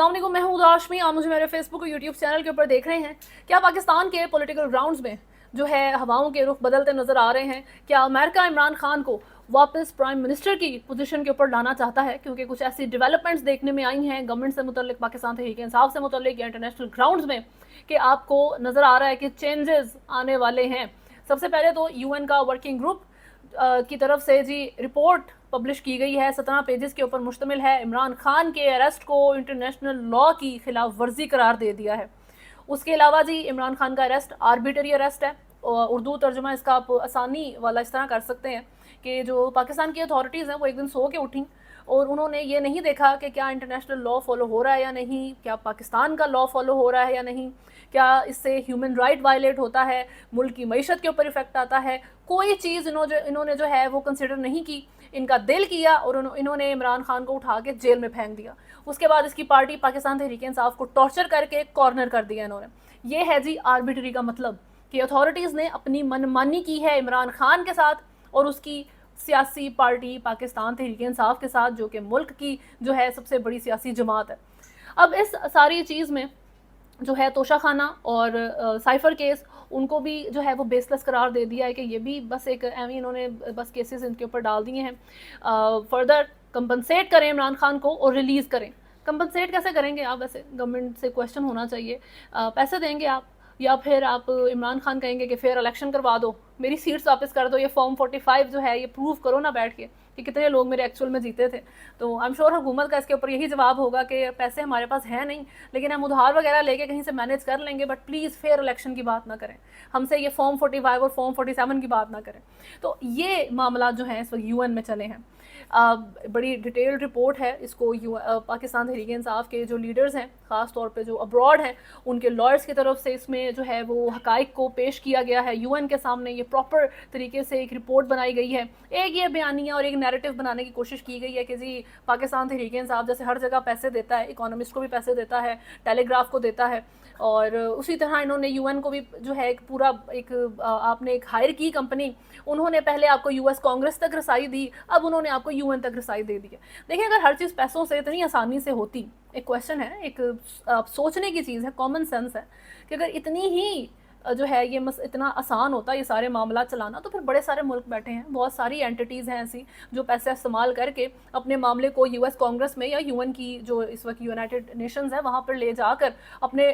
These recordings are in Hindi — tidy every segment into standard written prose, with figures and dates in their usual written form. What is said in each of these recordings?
अस्सलाम वालेकुम, मैं हूं उदा हाशमी। आप मुझे मेरे फेसबुक और यूट्यूब चैनल के ऊपर देख रहे हैं। क्या पाकिस्तान के पॉलिटिकल ग्राउंड्स में जो है हवाओं के रुख बदलते नजर आ रहे हैं? क्या अमेरिका इमरान खान को वापस प्राइम मिनिस्टर की पोजीशन के ऊपर लाना चाहता है? क्योंकि कुछ ऐसी डेवलपमेंट्स देखने में आई हैं गवर्नमेंट से मुतल्लिक, पाकिस्तान तहरीक इंसाफ से मुतल्लिक या इंटरनेशनल ग्राउंड्स में, कि आपको नजर आ रहा है कि चेंजेस आने वाले हैं। सबसे पहले तो यूएन का वर्किंग ग्रुप की तरफ से जी रिपोर्ट पब्लिश की गई है, 17 पेजेस के ऊपर मुश्तमिल है। इमरान खान के अरेस्ट को इंटरनेशनल लॉ की खिलाफ वर्जी करार दे दिया है। उसके अलावा जी इमरान खान का अरेस्ट आर्बिटरी अरेस्ट है, और उर्दू तर्जुमा इसका आप आसानी वाला इस तरह कर सकते हैं कि जो पाकिस्तान की अथॉरिटीज़ हैं वो एक दिन सो के उठी और उन्होंने ये नहीं देखा कि क्या इंटरनेशनल लॉ फॉलो हो रहा है या नहीं, क्या पाकिस्तान का लॉ फॉलो हो रहा है या नहीं, क्या इससे ह्यूमन राइट वायलेट होता है, मुल्क की मईशत के ऊपर इफेक्ट आता है। कोई चीज़ इन्होंने जो है वो कंसिडर नहीं की। इनका दिल किया और इन्होंने इमरान खान को उठा के जेल में फेंक दिया। उसके बाद इसकी पार्टी पाकिस्तान तहरीक इंसाफ को टॉर्चर करके कॉर्नर कर दिया इन्होंने। ये है जी आर्बिट्री का मतलब, कि अथॉरिटीज़ ने अपनी मनमानी की है इमरान खान के साथ और उसकी सियासी पार्टी पाकिस्तान तहरीक इंसाफ के साथ, जो कि मुल्क की जो है सबसे बड़ी सियासी जमात है। अब इस सारी चीज़ में जो है तोशा खाना और साइफर केस, उनको भी जो है वो बेसलेस करार दे दिया है कि ये भी बस एक एवं इन्होंने बस केसेस इनके ऊपर डाल दिए हैं। फर्दर कंपनसेट करें इमरान खान को और रिलीज़ करें। कंपनसेट कैसे करेंगे आप? वैसे गवर्नमेंट से क्वेश्चन होना चाहिए। पैसे देंगे आप, या फिर आप इमरान खान कहेंगे कि फेयर इलेक्शन करवा दो, मेरी सीट्स वापस कर दो, ये फॉर्म 45 जो है ये प्रूव करो ना बैठ के कि कितने लोग मेरे एक्चुअल में जीते थे। तो आई एम श्योर हुकूमत का इसके ऊपर यही जवाब होगा कि पैसे हमारे पास है नहीं, लेकिन हम उधार वगैरह लेके कहीं से मैनेज कर लेंगे, बट प्लीज़ फेयर इलेक्शन की बात ना करें, हमसे ये फॉर्म 45 और फॉर्म 47 की बात ना करें। तो ये मामला जो है इस वक्त यूएन में चले हैं। बड़ी डिटेल्ड रिपोर्ट है, इसको पाकिस्तान तहरीक इंसाफ के जो लीडर्स हैं, ख़ास तौर पे जो अब्रॉड हैं, उनके लॉयर्स की तरफ से इसमें जो है वो हकाइक को पेश किया गया है यूएन के सामने। ये प्रॉपर तरीके से एक रिपोर्ट बनाई गई है। एक ये बयानिया और एक नैरेटिव बनाने की कोशिश की गई है कि जी पाकिस्तान तहरीक इंसाफ जैसे हर जगह पैसे देता है, इकोनॉमिस्ट को भी पैसे देता है, टेलीग्राफ को देता है, और उसी तरह इन्होंने यूएन को भी जो है एक पूरा एक आपने एक हायर की कंपनी, उन्होंने पहले आपको यूएस कांग्रेस तक रसाई दी, अब उन्होंने आपको यूएन तक रसाई दे दी है। देखिए, अगर हर चीज़ पैसों से इतनी आसानी से होती, एक क्वेश्चन है, एक सोचने की चीज़ है, कॉमन सेंस है, कि अगर इतनी ही जो है ये इतना आसान होता ये सारे मामला चलाना, तो फिर बड़े सारे मुल्क बैठे हैं, बहुत सारी एंटिटीज़ हैं ऐसी जो पैसा इस्तेमाल करके अपने मामले को यूएस कांग्रेस में या यूएन की जो इस वक्त यूनाइटेड नेशंस है वहाँ पर ले जाकर अपने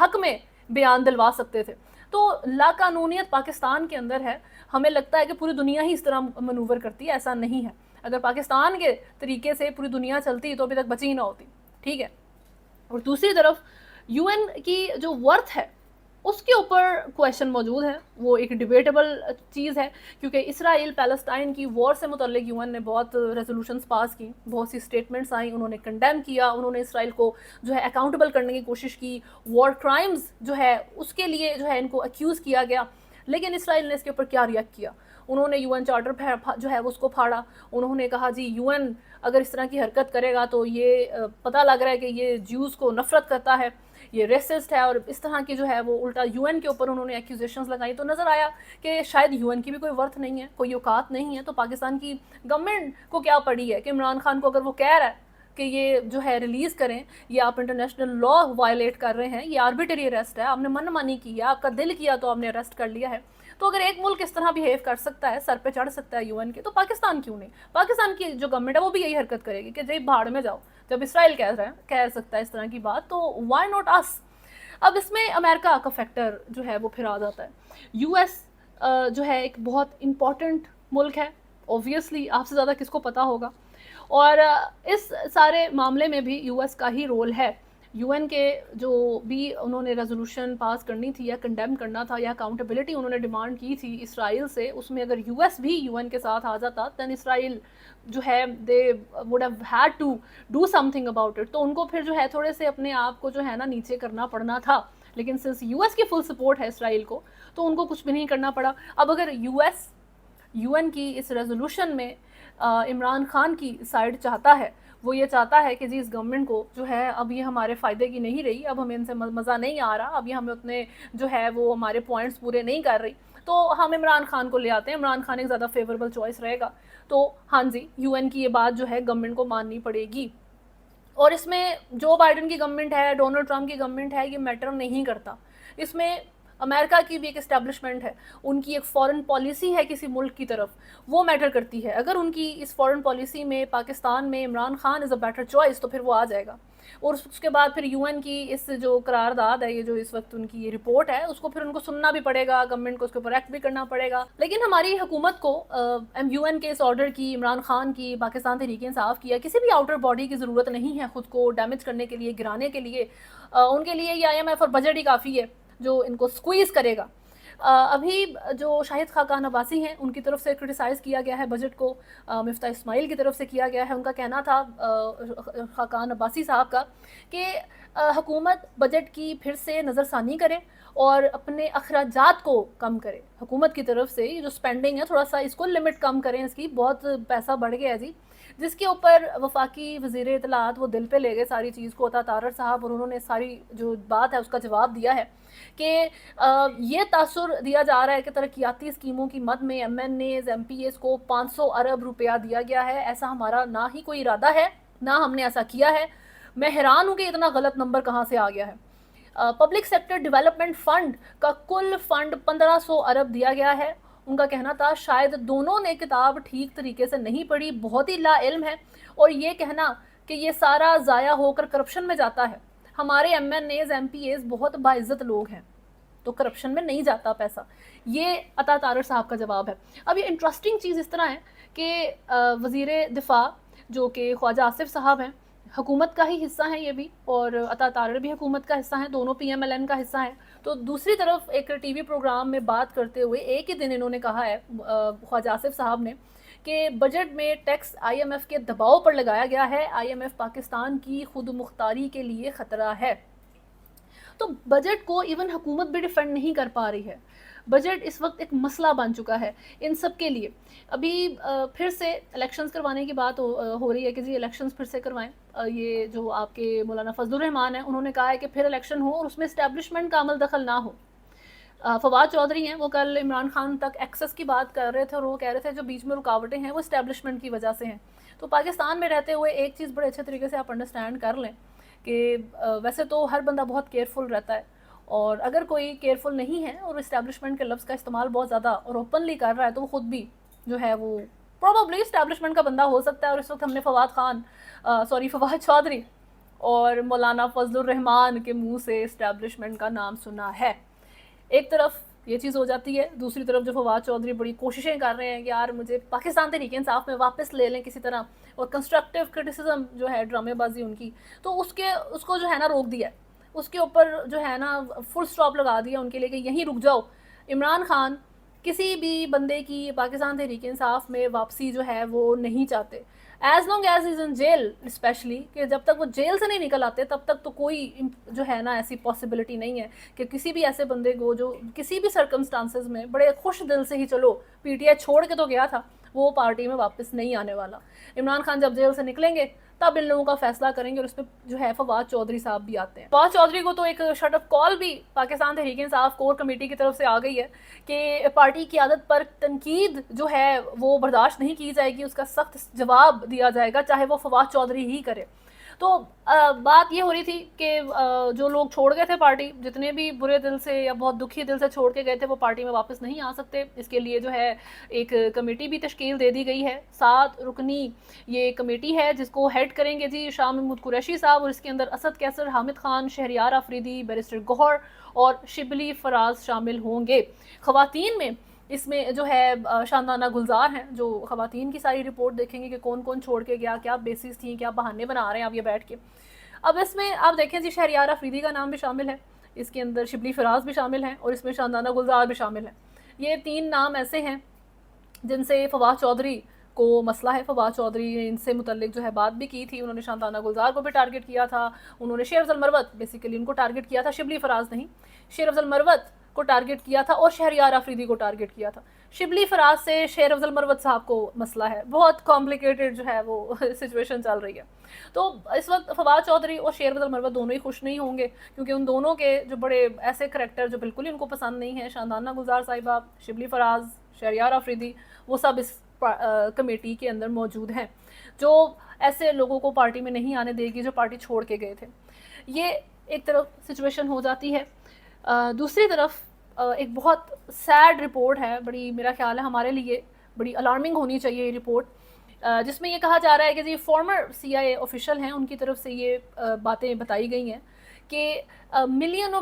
हक में बयान दिलवा सकते थे। तो लाकानूनियत पाकिस्तान के अंदर है। हमें लगता है कि पूरी दुनिया ही इस तरह मनूवर करती है, ऐसा नहीं है। अगर पाकिस्तान के तरीके से पूरी दुनिया चलती तो अभी तक बची ही ना होती, ठीक है। और दूसरी तरफ यूएन की जो वर्थ है उसके ऊपर क्वेश्चन मौजूद है, वो एक डिबेटेबल चीज़ है, क्योंकि इसराइल पैलेस्टाइन की वॉर से मुतल्लिक यूएन ने बहुत रेजोल्यूशंस पास की, बहुत सी स्टेटमेंट्स आई, उन्होंने कंडेम किया, उन्होंने इसराइल को जो है अकाउंटेबल करने की कोशिश की, वॉर क्राइम्स जो है उसके लिए जो है इनको अक्यूज़ किया गया। लेकिन इसराइल ने इसके ऊपर क्या रिएक्ट किया? उन्होंने यूएन चार्टर जो है उसको फाड़ा। उन्होंने कहा जी यूएन अगर इस तरह की हरकत करेगा तो ये पता लग रहा है कि ये ज्यूज़ को नफरत करता है, ये रेसिस्ट है, और इस तरह की जो है वो उल्टा यूएन के ऊपर उन्होंने एक्यूजेशंस लगाई। तो नज़र आया कि शायद यूएन की भी कोई वर्थ नहीं है, कोई औकात नहीं है। तो पाकिस्तान की गवर्नमेंट को क्या पड़ी है कि इमरान खान को अगर वो कह रहा है कि ये जो है रिलीज़ करें, ये आप इंटरनेशनल लॉ वायलेट कर रहे हैं, ये आर्बिटरी अरेस्ट है, आपने मनमानी की है, आपका दिल किया तो आपने अरेस्ट कर लिया है। तो अगर एक मुल्क इस तरह बिहेव कर सकता है, सर पे चढ़ सकता है यूएन के, तो पाकिस्तान क्यों नहीं? पाकिस्तान की जो गवर्नमेंट है वो भी यही हरकत करेगी कि जब भाड़ में जाओ। जब इसराइल कह सकता है इस तरह की बात, तो वाई नॉट अस? अब इसमें अमेरिका का फैक्टर जो है वो फिर आ जाता है। यूएस जो है एक बहुत इम्पॉर्टेंट मुल्क है, ऑब्वियसली आपसे ज़्यादा किसको पता होगा, और इस सारे मामले में भी यूएस का ही रोल है। यूएन के जो भी उन्होंने रेजोल्यूशन पास करनी थी या कंडेम करना था या अकाउंटेबिलिटी उन्होंने डिमांड की थी इसराइल से, उसमें अगर यूएस भी यूएन के साथ आ जाता, दैन इसराइल जो है they would have had to do something about it. तो उनको फिर जो है थोड़े से अपने आप को जो है ना नीचे करना पड़ना था, लेकिन सिंस यूएस की फुल सपोर्ट है इसराइल को, तो उनको कुछ भी नहीं करना पड़ा। अब अगर यूएस यूएन की इस रेजोल्यूशन में इमरान खान की साइड चाहता है, वो ये चाहता है कि जी इस गवर्नमेंट को जो है अब ये हमारे फ़ायदे की नहीं रही, अब हमें इनसे मज़ा नहीं आ रहा, अब ये हमें उतने जो है वो हमारे पॉइंट्स पूरे नहीं कर रही, तो हम इमरान खान को ले आते हैं, इमरान खान एक ज़्यादा फेवरेबल चॉइस रहेगा। तो हाँ जी, यूएन की ये बात जो है गवर्नमेंट को माननी पड़ेगी। और इसमें जो बाइडन की गवर्नमेंट है, डोनाल्ड ट्रंप की गवर्नमेंट है, ये मैटर नहीं करता। इसमें अमेरिका की भी एक इस्टेब्लिशमेंट है, उनकी एक फॉरेन पॉलिसी है किसी मुल्क की तरफ, वो मैटर करती है। अगर उनकी इस फॉरेन पॉलिसी में पाकिस्तान में Imran Khan is a better choice तो फिर वो आ जाएगा। और उसके बाद फिर यूएन की इस जो करारदाद है, ये जो इस वक्त उनकी ये रिपोर्ट है, उसको फिर उनको सुनना भी पड़ेगा, गवर्नमेंट को उसके ऊपर एक्ट भी करना पड़ेगा। लेकिन हमारी हुकूमत को यूएन के इस ऑर्डर की, इमरान खान की, पाकिस्तान तहरीक इंसाफ की या किसी भी आउटर बॉडी की ज़रूरत नहीं है खुद को डैमेज करने के लिए, गिराने के लिए। उनके लिए ये IMF और बजट ही काफ़ी है जो इनको स्क्वीज़ करेगा। अभी जो शाहिद खाकान अब्बासी हैं, उनकी तरफ से क्रिटिसाइज़ किया गया है बजट को, मिफ्ता इस्माइल की तरफ से किया गया है। उनका कहना था खाकान अब्बासी साहब का कि हुकूमत बजट की फिर से नज़रसानी करे और अपने अखराजात को कम करे। हुकूमत की तरफ से ये जो स्पेंडिंग है, थोड़ा सा इसको लिमिट कम करें, इसकी बहुत पैसा बढ़ गया है जी। जिसके ऊपर वफाकी वज़ीर इत्तलात वो दिल पे ले गए सारी चीज़ को, अता तारर साहब, और उन्होंने सारी जो बात है उसका जवाब दिया है कि ये तासुर दिया जा रहा है कि तरक्याती स्कीमों की मद में MNAs MPAs को 500 अरब रुपया दिया गया है। ऐसा हमारा ना ही कोई इरादा है, ना हमने ऐसा किया है। मैं हैरान हूँ कि इतना गलत नंबर कहाँ से आ गया है। पब्लिक सेक्टर डेवलपमेंट फ़ंड का कुल फ़ंड 1500 अरब दिया गया है। उनका कहना था शायद दोनों ने किताब ठीक तरीके से नहीं पढ़ी, बहुत ही लाइल्म है। और ये कहना कि ये सारा ज़ाया होकर करप्शन में जाता है। हमारे MNAs MPAs बहुत बाइज़्ज़त लोग हैं, तो करप्शन में नहीं जाता पैसा। ये अता तारर साहब का जवाब है। अब ये इंटरेस्टिंग चीज़ इस तरह है कि वज़ीर दिफा जो कि ख्वाजा आसिफ साहब हैं, हुकूमत का ही हिस्सा हैं ये भी, और अता तारर भी हुकूमत का हिस्सा हैं, दोनों PMLN का हिस्सा हैं। तो दूसरी तरफ एक टीवी प्रोग्राम में बात करते हुए एक ही दिन इन्होंने कहा है, ख्वाजा आसिफ साहब ने, कि बजट में टैक्स IMF के दबाव पर लगाया गया है, IMF पाकिस्तान की खुद मुख्तारी के लिए ख़तरा है। तो बजट को इवन हुकूमत भी डिफेंड नहीं कर पा रही है। बजट इस वक्त एक मसला बन चुका है इन सब के लिए। अभी फिर से इलेक्शंस करवाने की बात हो रही है कि जी इलेक्शंस फिर से करवाएं। ये जो आपके मौलाना फजलुर रहमान हैं, उन्होंने कहा है कि फिर इलेक्शन हो और उसमें इस्टेब्लिशमेंट का अमल दखल ना हो। फवाद चौधरी हैं, वो कल इमरान खान तक एक्सेस की बात कर रहे थे और वो कह रहे थे जो बीच में रुकावटें हैं वो इस्टेब्लिशमेंट की वजह से हैं। तो पाकिस्तान में रहते हुए एक चीज़ बड़े अच्छे तरीके से आप अंडरस्टैंड कर लें कि वैसे तो हर बंदा बहुत केयरफुल रहता है, और अगर कोई केयरफुल नहीं है और इस्टेब्लिशमेंट के लफ्ज़ का इस्तेमाल बहुत ज़्यादा और ओपनली कर रहा है, तो वो ख़ुद भी जो है वो प्रॉबली इस्टेब्लिशमेंट का बंदा हो सकता है। और इस वक्त हमने फवाद चौधरी और मौलाना फजलुर रहमान के मुँह से इस्टेब्लिशमेंट का नाम सुना है। एक तरफ ये चीज़ हो जाती है, दूसरी तरफ जो फवाद चौधरी बड़ी कोशिशें कर रहे हैं कि यार मुझे पाकिस्तान तहरीक इंसाफ में वापस ले लें किसी तरह, और कंस्ट्रक्टिव क्रिटिसिज्म जो है, ड्रामेबाजी उनकी, तो उसको जो है ना रोक दिया, उसके ऊपर जो है ना फुल स्टॉप लगा दिया उनके लिए कि यहीं रुक जाओ। इमरान खान किसी भी बंदे की पाकिस्तान तहरीक इंसाफ में वापसी जो है वो नहीं चाहते, as long as is in jail, specially कि जब तक वो जेल से नहीं निकल आते तब तक तो कोई जो है ना ऐसी पॉसिबिलिटी नहीं है कि किसी भी ऐसे बंदे को जो किसी भी सर्कमस्टांसेस में बड़े खुश दिल से ही चलो PTI छोड़ के तो गया था, वो पार्टी में वापस नहीं आने वाला। इमरान खान जब जेल से निकलेंगे तब इन लोगों का फैसला करेंगे, और उस पर जो है फवाद चौधरी साहब भी आते हैं। फवाद चौधरी को तो एक शट अप कॉल भी पाकिस्तान तहरीक इंसाफ कोर कमेटी की तरफ से आ गई है कि पार्टी की आदत पर तनकीद जो है वो बर्दाश्त नहीं की जाएगी, उसका सख्त जवाब दिया जाएगा, चाहे वो फवाद चौधरी ही करे। तो बात ये हो रही थी कि जो लोग छोड़ गए थे पार्टी, जितने भी बुरे दिल से या बहुत दुखी दिल से छोड़ के गए थे, वो पार्टी में वापस नहीं आ सकते। इसके लिए जो है एक कमेटी भी तश्कील दे दी गई है, 7 रुकनी ये कमेटी है जिसको हेड करेंगे जी शाह महमूद कुरैशी साहब, और इसके अंदर असद कैसर, हामिद खान, शहरियार आफरीदी, बैरिस्टर गौहर और शिबली फराज शामिल होंगे। ख़वातीन में इसमें जो है शानदाना गुलजार हैं, जो ख़वातीन की सारी रिपोर्ट देखेंगे कि कौन कौन छोड़ के गया, क्या बेसिस थी, क्या बहाने बना रहे हैं आप ये बैठ के। अब इसमें आप देखें जी शहरियार आफरीदी का नाम भी शामिल है, इसके अंदर शिबली फराज भी शामिल हैं, और इसमें शानदाना गुलजार भी शामिल हैं। ये 3 नाम ऐसे हैं जिनसे फवाद चौधरी को मसला है। फवाद चौधरी ने इनसे मुतल्लिक जो है बात भी की थी, उन्होंने शानदाना गुलजार को भी टारगेट किया था, उन्होंने शेर अफजल मरवत बेसिकली उनको टारगेट किया था, शिबली फराज नहीं, शेर अफजल मरवत को टारगेट किया था, और शहरियार आफरीदी को टारगेट किया था। शिबली फराज से शेर अफजल मरवत साहब को मसला है, बहुत कॉम्प्लिकेटेड जो है वो सिचुएशन चल रही है। तो इस वक्त फवाद चौधरी और शेर अफजल मरवत दोनों ही खुश नहीं होंगे, क्योंकि उन दोनों के जो बड़े ऐसे करैक्टर जो बिल्कुल ही उनको पसंद नहीं है, शानदाना गुलजार साहिबा, शिबली फराज, शहरियार आफरीदी, वो सब इस कमेटी के अंदर मौजूद हैं। जो ऐसे लोगों को पार्टी में नहीं आने देगी जो पार्टी छोड़ के गए थे। ये एक तरफ सिचुएशन हो जाती है। दूसरी तरफ एक बहुत सैड रिपोर्ट है, बड़ी मेरा ख्याल है हमारे लिए बड़ी अलार्मिंग होनी चाहिए ये रिपोर्ट, जिसमें ये कहा जा रहा है कि जी फॉर्मर CIA ऑफिशियल हैं, उनकी तरफ से ये बातें बताई गई हैं कि $million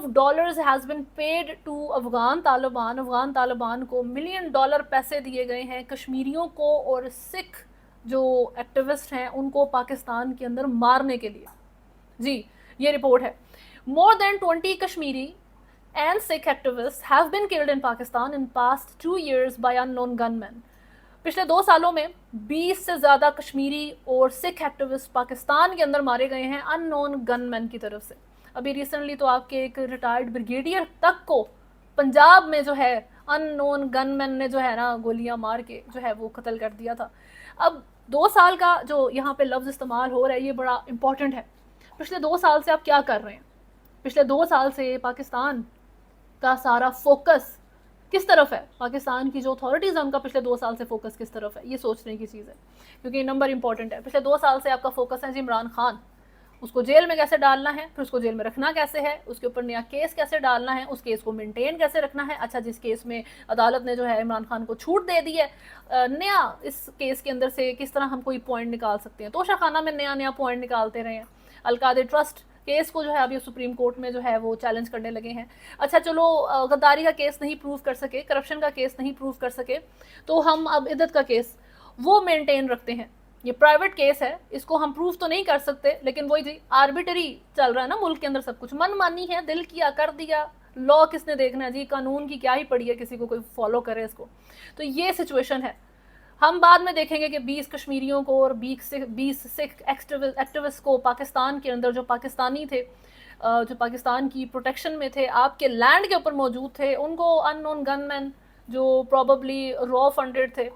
has been paid to Afghan Taliban को $1 million पैसे दिए गए हैं कश्मीरियों को और सिख जो एक्टिविस्ट हैं उनको पाकिस्तान के अंदर मारने के लिए। जी ये रिपोर्ट है। More than 20 Kashmiri and Sikh activists have been killed in Pakistan in past 2 years by unknown gunmen. पिछले 2 सालों में 20 से ज़्यादा कश्मीरी और सिख एक्टिविस्ट पाकिस्तान के अंदर मारे गए हैं अननोन गनमैन की तरफ से। अभी रिसेंटली तो आपके एक रिटायर्ड ब्रिगेडियर तक को पंजाब में जो है अननोन गनमैन ने जो है ना गोलियां मार के जो है वो कत्ल कर दिया था। अब 2 साल का जो यहाँ पे लफ्ज़ इस्तेमाल हो रहा है ये बड़ा इंपॉर्टेंट है। पिछले 2 साल से आप क्या कर रहे हैं? पिछले 2 साल से पाकिस्तान का सारा फोकस किस तरफ है? पाकिस्तान की जो अथॉरिटीज़ हैं उनका पिछले 2 साल से फोकस किस तरफ है, ये सोचने की चीज़ है, क्योंकि नंबर इंपॉर्टेंट है। पिछले 2 साल से आपका फोकस है जी इमरान खान, उसको जेल में कैसे डालना है, फिर उसको जेल में रखना कैसे है, उसके ऊपर नया केस कैसे डालना है, उस केस को मेंटेन कैसे रखना है। अच्छा, जिस केस में अदालत ने जो है इमरान खान को छूट दे दी है, नया इस केस के अंदर से किस तरह हम कोई पॉइंट निकाल सकते हैं। तोशाखाना में नया पॉइंट निकालते रहे हैं। अलकायदा ट्रस्ट केस को जो है अभी सुप्रीम कोर्ट में जो है वो चैलेंज करने लगे हैं। अच्छा चलो, गद्दारी का केस नहीं प्रूव कर सके, करप्शन का केस नहीं प्रूव कर सके, तो हम अब इद्दत का केस वो मेंटेन रखते हैं। ये प्राइवेट केस है, इसको हम प्रूव तो नहीं कर सकते, लेकिन वही जी आर्बिटरी चल रहा है ना मुल्क के अंदर, सब कुछ मनमानी है, दिल किया कर दिया। लॉ किसने देखना है जी, कानून की क्या ही पड़ी है, किसी को कोई फॉलो करे इसको। तो ये सिचुएशन है। हम बाद में देखेंगे कि 20 कश्मीरियों को और 20 सिख एक्टिविस्ट को पाकिस्तान के अंदर, जो पाकिस्तानी थे, जो पाकिस्तान की प्रोटेक्शन में थे, आपके लैंड के ऊपर मौजूद थे, उनको अननोन गनमैन जो प्रॉबली रॉ फंडेड थे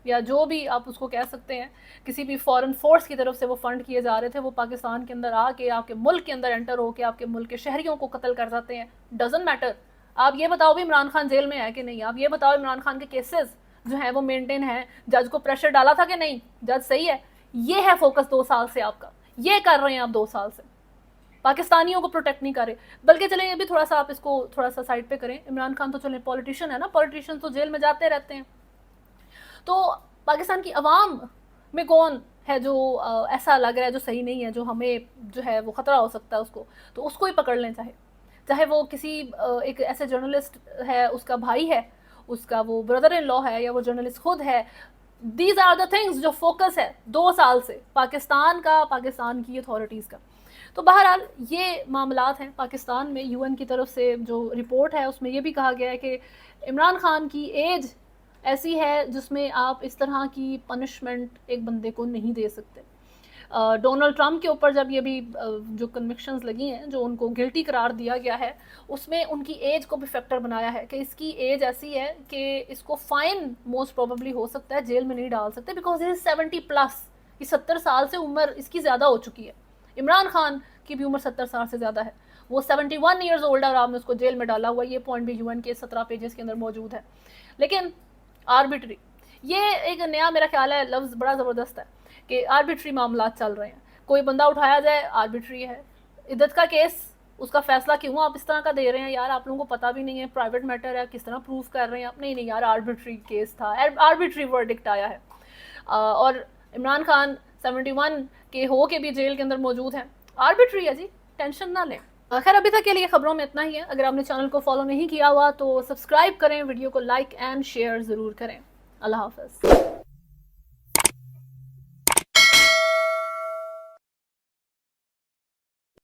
या जो भी आप उसको कह सकते हैं, किसी भी फॉरेन फोर्स की तरफ से वो फंड किए जा रहे थे, वो पाकिस्तान के अंदर आके आपके मुल्क के अंदर एंटर होके आपके मुल्क के शहरियों को कत्ल कर जाते हैं। Doesn't matter. आप ये बताओ भी इमरान खान जेल में है कि नहीं, आप ये बताओ इमरान खान के केसेस जो है वो मेंटेन है, जज को प्रेशर डाला था कि नहीं, जज सही है। ये है फोकस 2 साल से आपका, ये कर रहे हैं आप 2 साल से, पाकिस्तानियों को प्रोटेक्ट नहीं कर रहे। बल्कि चलें ये भी थोड़ा सा आप इसको थोड़ा सा साइड पे करें, इमरान खान तो चलें पॉलिटिशियन है ना, पॉलिटिशियन तो जेल में जाते रहते हैं, तो पाकिस्तान की आवाम में कौन है जो ऐसा लग रहा है जो सही नहीं है, जो हमें जो है वो ख़तरा हो सकता है उसको, तो उसको ही पकड़ लें। चाहे वो किसी एक ऐसे जर्नलिस्ट है, उसका भाई है, उसका वो ब्रदर इन लॉ है, या वो जर्नलिस्ट खुद है। दीज आर द थिंग्स जो फोकस है 2 साल से पाकिस्तान का, पाकिस्तान की अथॉरिटीज़ का। तो बहरहाल ये मामलात हैं पाकिस्तान में। UN की तरफ से जो रिपोर्ट है उसमें ये भी कहा गया है कि इमरान खान की एज ऐसी है जिसमें आप इस तरह की पनिशमेंट एक बंदे को नहीं दे सकते। डोनाल्ड ट्रंप के ऊपर जब ये भी जो कन्विक्शंस लगी हैं, जो उनको गिल्टी करार दिया गया है, उसमें उनकी एज को भी फैक्टर बनाया है कि इसकी एज ऐसी है कि इसको फाइन मोस्ट प्रोबेबली हो सकता है, जेल में नहीं डाल सकते, बिकॉज इज 70+। ये 70 साल से उम्र इसकी ज़्यादा हो चुकी है। इमरान खान की भी उम्र 70 साल से ज़्यादा है, वो 71 ईयर्स ओल्ड है और आपने उसको जेल में डाला हुआ। ये पॉइंट भी UN के 17 पेजेस के अंदर मौजूद है। लेकिन आर्बिट्री, ये एक नया मेरा ख्याल है लफ्ज़ बड़ा ज़बरदस्त है कि आर्बिट्री मामला चल रहे हैं, कोई बंदा उठाया जाए आर्बिट्री है। इद्दत का केस, उसका फैसला क्यों आप इस तरह का दे रहे हैं यार, आप लोगों को पता भी नहीं है, प्राइवेट मैटर है, किस तरह प्रूफ कर रहे हैं आप। नहीं यार, आर्बिट्री केस था, आर्बिट्री वर्डिक्ट आया है, और इमरान खान 71 के हो के भी जेल के अंदर मौजूद हैं। आर्बिट्री है जी, टेंशन ना लें। खैर, अभी तक के लिए खबरों में इतना ही है। अगर आपने चैनल को फॉलो नहीं किया हुआ तो सब्सक्राइब करें, वीडियो को लाइक एंड शेयर ज़रूर करें। अल्लाह हाफ़िज़।